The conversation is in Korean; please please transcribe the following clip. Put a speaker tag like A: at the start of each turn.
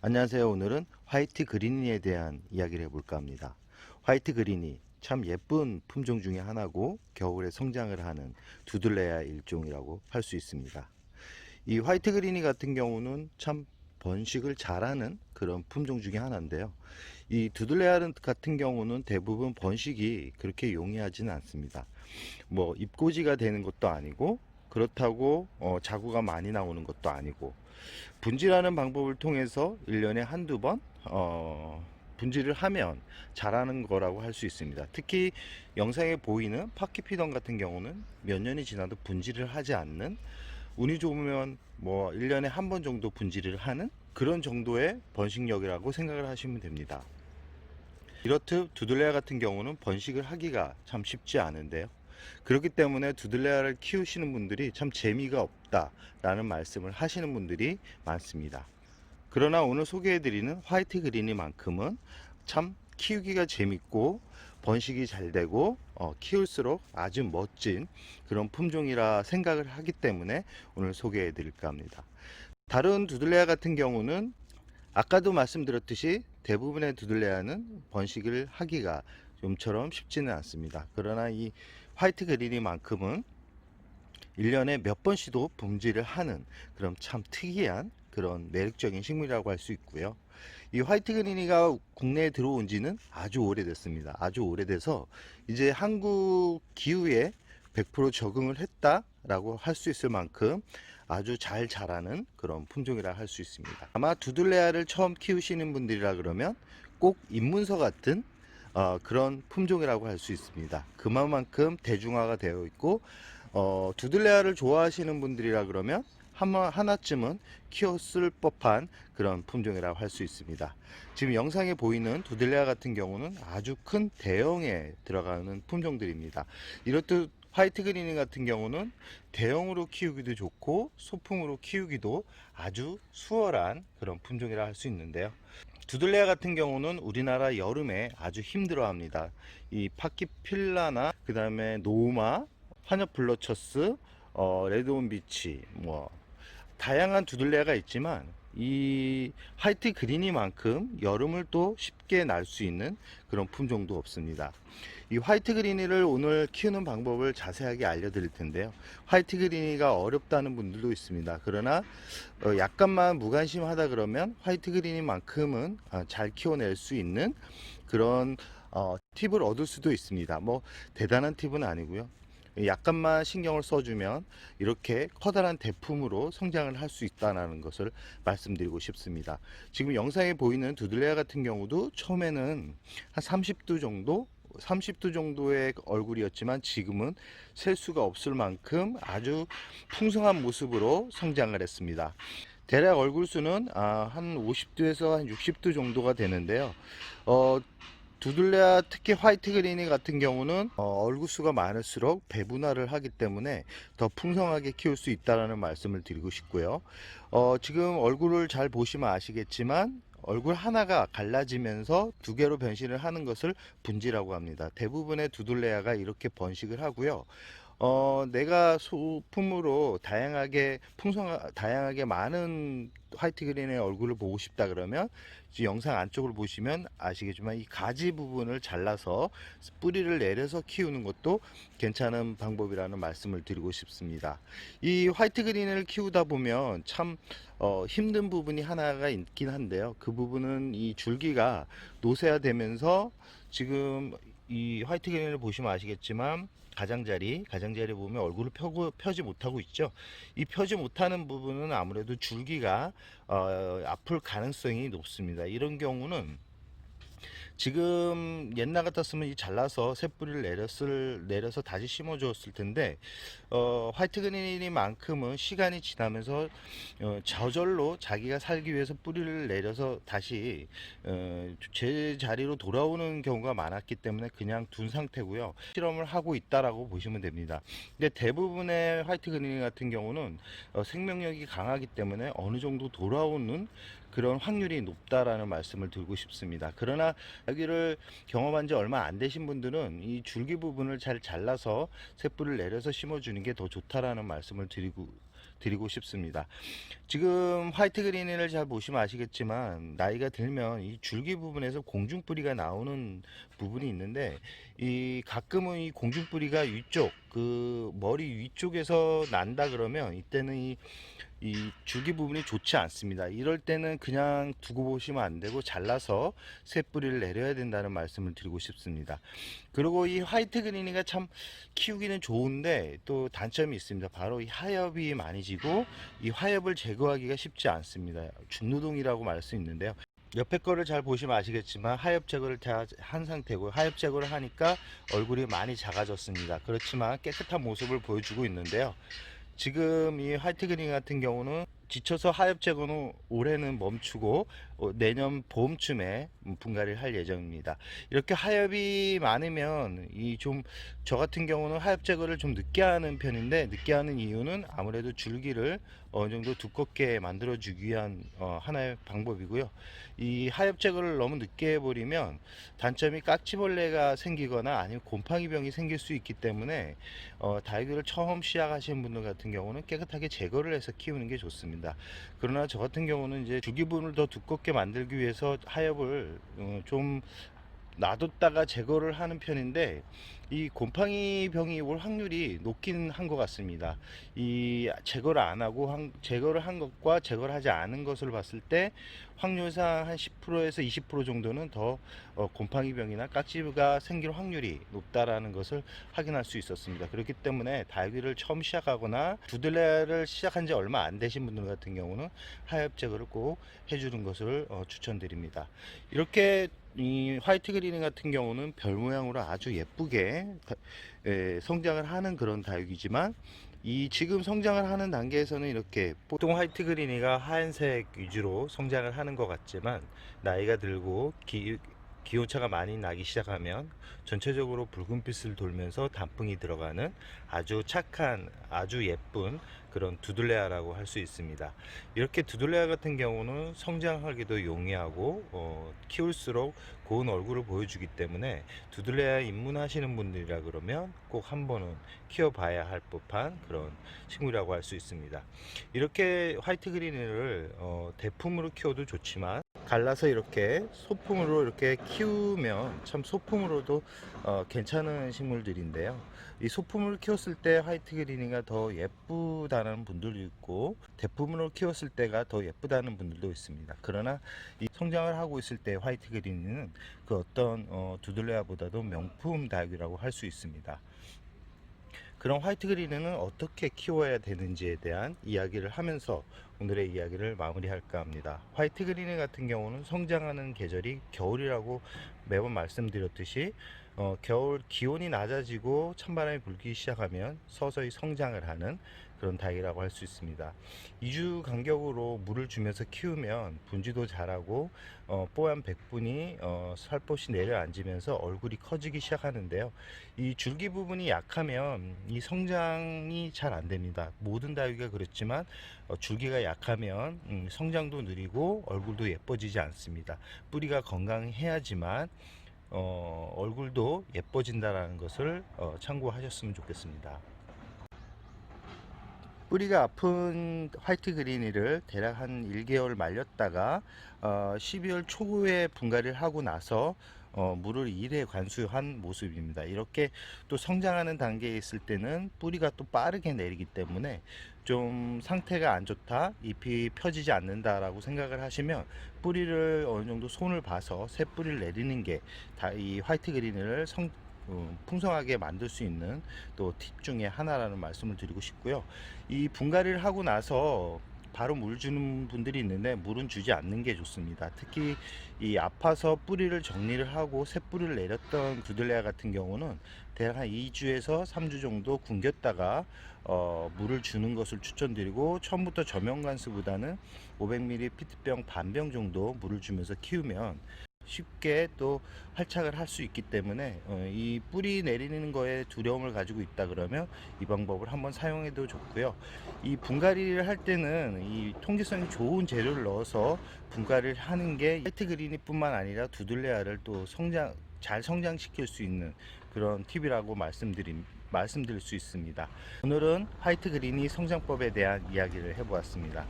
A: 안녕하세요. 오늘은 화이트 그린이에 대한 이야기를 해볼까 합니다. 화이트 그린이 참 예쁜 품종 중에 하나고 겨울에 성장을 하는 두들레아 일종이라고 할 수 있습니다. 이 화이트 그린이 같은 경우는 참 번식을 잘하는 그런 품종 중에 하나인데요. 이 두들레아 같은 경우는 대부분 번식이 그렇게 용이하지는 않습니다. 뭐 잎꽂이가 되는 것도 아니고 그렇다고 자구가 많이 나오는 것도 아니고 분질하는 방법을 통해서 1년에 한두 번 분질을 하면 자라는 거라고 할 수 있습니다. 특히 영상에 보이는 파키피던 같은 경우는 몇 년이 지나도 분질을 하지 않는, 운이 좋으면 뭐 1년에 한 번 정도 분질을 하는 그런 정도의 번식력이라고 생각을 하시면 됩니다. 이렇듯 두들레아 같은 경우는 번식을 하기가 참 쉽지 않은데요. 그렇기 때문에 두들레아를 키우시는 분들이 참 재미가 없다라는 말씀을 하시는 분들이 많습니다. 그러나 오늘 소개해드리는 화이트 그린이만큼은 참 키우기가 재밌고 번식이 잘 되고 키울수록 아주 멋진 그런 품종이라 생각을 하기 때문에 오늘 소개해 드릴까 합니다. 다른 두들레아 같은 경우는 아까도 말씀드렸듯이 대부분의 두들레아는 번식을 하기가 좀처럼 쉽지는 않습니다. 그러나 이 화이트 그린이만큼은 1년에 몇 번씩도 분질을 하는 그런 참 특이한 그런 매력적인 식물이라고 할 수 있고요. 이 화이트 그린이가 국내에 들어온 지는 아주 오래됐습니다. 아주 오래돼서 이제 한국 기후에 100% 적응을 했다라고 할 수 있을 만큼 아주 잘 자라는 그런 품종이라 할 수 있습니다. 아마 두들레아를 처음 키우시는 분들이라 그러면 꼭 입문서 같은 그런 품종이라고 할 수 있습니다. 그만큼 대중화가 되어 있고 두들레아를 좋아하시는 분들이라 그러면 하나쯤은 키웠을 법한 그런 품종이라고 할 수 있습니다. 지금 영상에 보이는 두들레아 같은 경우는 아주 큰 대형에 들어가는 품종들입니다. 이렇듯 화이트 그린이 같은 경우는 대형으로 키우기도 좋고 소품으로 키우기도 아주 수월한 그런 품종이라 할 수 있는데요. 두들레아 같은 경우는 우리나라 여름에 아주 힘들어 합니다. 이 파키필라나 그 다음에 노마, 파녀플러처스, 레드온 비치, 뭐 다양한 두들레아가 있지만 이 화이트 그린이만큼 여름을 또 쉽게 날 수 있는 그런 품종도 없습니다. 이 화이트 그린이를 오늘 키우는 방법을 자세하게 알려드릴 텐데요. 화이트 그린이가 어렵다는 분들도 있습니다. 그러나 약간만 무관심하다 그러면 화이트 그린이만큼은 잘 키워낼 수 있는 그런 팁을 얻을 수도 있습니다. 뭐 대단한 팁은 아니고요. 약간만 신경을 써주면 이렇게 커다란 대품으로 성장을 할 수 있다는 것을 말씀드리고 싶습니다. 지금 영상에 보이는 두들레아 같은 경우도 처음에는 한 30도 정도의 얼굴이었지만 지금은 셀 수가 없을 만큼 아주 풍성한 모습으로 성장을 했습니다. 대략 얼굴 수는 한 50도에서 한 60도 정도가 되는데요. 두들레아 특히 화이트 그린이 같은 경우는 얼굴 수가 많을수록 배분화를 하기 때문에 더 풍성하게 키울 수 있다는 말씀을 드리고 싶고요. 지금 얼굴을 잘 보시면 아시겠지만 얼굴 하나가 갈라지면서 두 개로 변신을 하는 것을 분지라고 합니다. 대부분의 두들레아가 이렇게 번식을 하고요. 내가 소품으로 다양하게 많은 화이트 그린의 얼굴을 보고 싶다 그러면 영상 안쪽을 보시면 아시겠지만 이 가지 부분을 잘라서 뿌리를 내려서 키우는 것도 괜찮은 방법이라는 말씀을 드리고 싶습니다. 이 화이트 그린을 키우다 보면 참 힘든 부분이 하나가 있긴 한데요. 그 부분은 이 줄기가 노쇠화되면서 지금 이 화이트 그린을 보시면 아시겠지만 가장자리 보면 얼굴을 펴지 못하고 있죠. 이 펴지 못하는 부분은 아무래도 줄기가 아플 가능성이 높습니다. 이런 경우는 지금 옛날 같았으면 이 잘라서 새 뿌리를 내려서 다시 심어 주었을 텐데 화이트 그린이만큼은 시간이 지나면서 저절로 자기가 살기 위해서 뿌리를 내려서 다시 제 자리로 돌아오는 경우가 많았기 때문에 그냥 둔 상태고요. 실험을 하고 있다라고 보시면 됩니다. 근데 대부분의 화이트 그린 같은 경우는 생명력이 강하기 때문에 어느 정도 돌아오는 그런 확률이 높다라는 말씀을 드리고 싶습니다. 그러나 여기를 경험한 지 얼마 안 되신 분들은 이 줄기 부분을 잘 잘라서 새뿌리를 내려서 심어주는 게 더 좋다라는 말씀을 드리고 싶습니다. 지금 화이트 그린을 잘 보시면 아시겠지만 나이가 들면 이 줄기 부분에서 공중뿌리가 나오는 부분이 있는데, 이 가끔은 이 공중뿌리가 위쪽 그 머리 위쪽에서 난다 그러면 이때는 이 줄기 부분이 좋지 않습니다. 이럴 때는 그냥 두고 보시면 안 되고 잘라서 새 뿌리를 내려야 된다는 말씀을 드리고 싶습니다. 그리고 이 화이트 그린이가 참 키우기는 좋은데 또 단점이 있습니다. 바로 이 하엽이 많이 지고 이 하엽을 제거하기가 쉽지 않습니다. 중노동이라고 말할 수 있는데요. 옆에 거를 잘 보시면 아시겠지만 하엽 제거를 다 한 상태고, 하엽 제거를 하니까 얼굴이 많이 작아졌습니다. 그렇지만 깨끗한 모습을 보여주고 있는데요. 지금 이 화이트 그린 같은 경우는 지쳐서 하엽 제거는 올해는 멈추고 내년 봄쯤에 분갈이를 할 예정입니다. 이렇게 하엽이 많으면 이 좀 저 같은 경우는 하엽 제거를 좀 늦게 하는 편인데, 늦게 하는 이유는 아무래도 줄기를 어느 정도 두껍게 만들어 주기 위한 하나의 방법이고요. 이 하엽 제거를 너무 늦게 해버리면 단점이 깍지벌레가 생기거나 아니면 곰팡이병이 생길 수 있기 때문에 다육이를 처음 시작하시는 분들 같은 경우는 깨끗하게 제거를 해서 키우는 게 좋습니다. 그러나 저 같은 경우는 이제 줄기분을 더 두껍게 만들기 위해서 하엽을 좀 놔뒀다가 제거를 하는 편인데, 이 곰팡이 병이 올 확률이 높긴 한 것 같습니다. 이 제거를 안 하고 제거를 한 것과 제거를 하지 않은 것을 봤을 때 확률상 한 10%에서 20% 정도는 더 곰팡이 병이나 깍지가 생길 확률이 높다라는 것을 확인할 수 있었습니다. 그렇기 때문에 다육이를 처음 시작하거나 두들레를 시작한 지 얼마 안 되신 분들 같은 경우는 하엽 제거를 꼭 해주는 것을 추천드립니다. 이렇게 이 화이트 그린 같은 경우는 별 모양으로 아주 예쁘게 성장을 하는 그런 다육이지만, 이 지금 성장을 하는 단계에서는 이렇게 보통 화이트 그린이가 하얀색 위주로 성장을 하는 것 같지만, 나이가 들고 기온차가 많이 나기 시작하면 전체적으로 붉은빛을 돌면서 단풍이 들어가는 아주 착한 아주 예쁜 그런 두들레아라고 할 수 있습니다. 이렇게 두들레아 같은 경우는 성장하기도 용이하고 키울수록 고운 얼굴을 보여주기 때문에 두들레아 입문하시는 분들이라 그러면 꼭 한 번은 키워봐야 할 법한 그런 식물이라고 할 수 있습니다. 이렇게 화이트 그린을 대품으로 키워도 좋지만, 갈라서 이렇게 소품으로 이렇게 키우면 참 소품으로도 괜찮은 식물들인데요. 이 소품을 키웠을 때 화이트 그린이가 더 예쁘다는 분들도 있고, 대품으로 키웠을 때가 더 예쁘다는 분들도 있습니다. 그러나 이 성장을 하고 있을 때 화이트 그린이는 그 어떤 두들레아보다도 명품 다육이라고 할 수 있습니다. 그런 화이트 그린은 어떻게 키워야 되는지에 대한 이야기를 하면서 오늘의 이야기를 마무리할까 합니다. 화이트 그린 같은 경우는 성장하는 계절이 겨울이라고 매번 말씀드렸듯이 겨울 기온이 낮아지고 찬바람이 불기 시작하면 서서히 성장을 하는 그런 다육이라고 할 수 있습니다. 2주 간격으로 물을 주면서 키우면 분지도 잘하고 뽀얀 백분이 살포시 내려앉으면서 얼굴이 커지기 시작하는데요. 이 줄기 부분이 약하면 이 성장이 잘 안 됩니다. 모든 다육이가 그렇지만 줄기가 약하면 성장도 느리고 얼굴도 예뻐지지 않습니다. 뿌리가 건강해야지만 얼굴도 예뻐진다는 것을 참고하셨으면 좋겠습니다. 뿌리가 아픈 화이트 그린이를 대략 한 1개월 말렸다가 12월 초에 분갈이를 하고 나서 물을 1회 관수한 모습입니다. 이렇게 또 성장하는 단계에 있을 때는 뿌리가 또 빠르게 내리기 때문에 좀 상태가 안 좋다, 잎이 펴지지 않는다 라고 생각을 하시면 뿌리를 어느 정도 손을 봐서 새 뿌리를 내리는 게 이 화이트 그린을 풍성하게 만들 수 있는 또 팁 중에 하나라는 말씀을 드리고 싶고요. 이 분갈이를 하고 나서 바로 물 주는 분들이 있는데, 물은 주지 않는 게 좋습니다. 특히 이 아파서 뿌리를 정리를 하고 새 뿌리를 내렸던 두들레아 같은 경우는 대략 한 2주에서 3주 정도 굶겼다가 물을 주는 것을 추천드리고, 처음부터 저명관수보다는 500ml 피트병 반병 정도 물을 주면서 키우면 쉽게 또 활착을 할 수 있기 때문에 이 뿌리 내리는 거에 두려움을 가지고 있다 그러면 이 방법을 한번 사용해도 좋고요. 이 분갈이를 할 때는 이 통기성이 좋은 재료를 넣어서 분갈이를 하는 게 화이트 그린이 뿐만 아니라 두들레아를 또 잘 성장시킬 수 있는 그런 팁이라고 말씀드릴 수 있습니다. 오늘은 화이트 그린이 성장법에 대한 이야기를 해보았습니다.